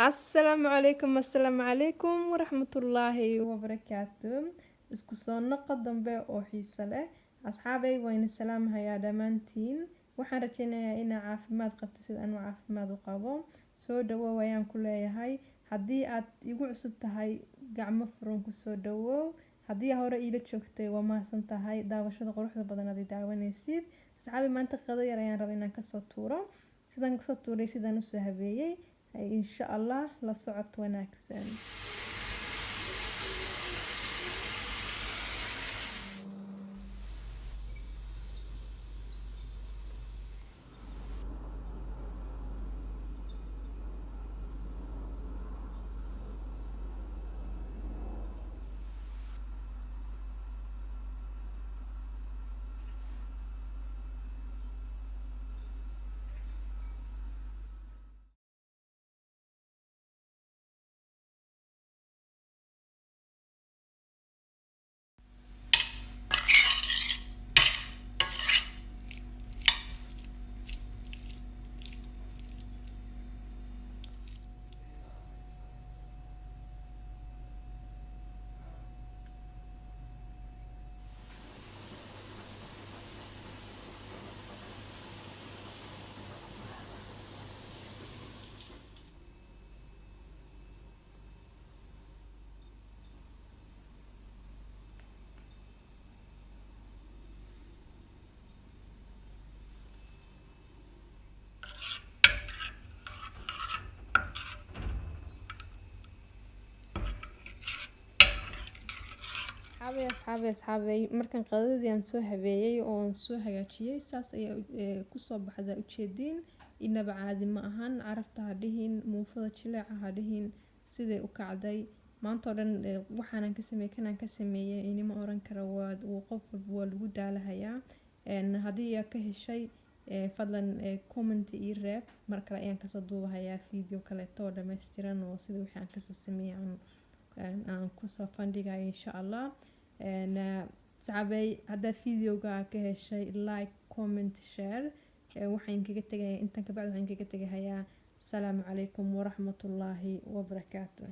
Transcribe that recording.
Assalaamu calaykum waraxmatullaahi wabarakaatu. Isku soo noqo dambe oo xiiso leh. Asxaabay wayna salaamahayaa dhammaantiin. Waxaan rajaynayaa inaa caafimaad qabto sida aan caafimaad u qabo. Soo dhawow ayaan ku leeyahay. Haddii aad igu cusub tahay gacmo furan ku soo dhawow. Haddii hore ila joogtay waa mahadsan tahay daawashada quruxda badan aad daawanaysid. Asxaabay maanta qado yar ayaan rabaa inaan ka soo tuuro. Sidaan ku soo tuuray sidaan u soo habeeyay. insha Allah la socod wanaagsan. asxaabay markan qadadii aan soo habeeyay oo aan soo hagaajiyay saas ayaa ku soo baxda u jeedin inaba caadi ma ahan carafta hadhihin muufada jileeca hadhihin siday u kacday maanta oo dhan waxaan ka sameeyay kanaan ka sameeyay inima oran karo waa qof walba waa lagu daalahayaa haddii aad ka heshay fadlan comment ii reeb mar kale ayaan kasoo duubahayaa video kaleeto oo dhammaystiran oo sida wixii aan kasoo sameeyay aan kusoo bandhigayo insha Allah asxaabay haddaad videoga ka heshay like comment share waxaan kaga tagayaa intaan ka bacdi waxaan kaga tagayaa asalaamu calaykum waraxmatullaahi wabarakaatu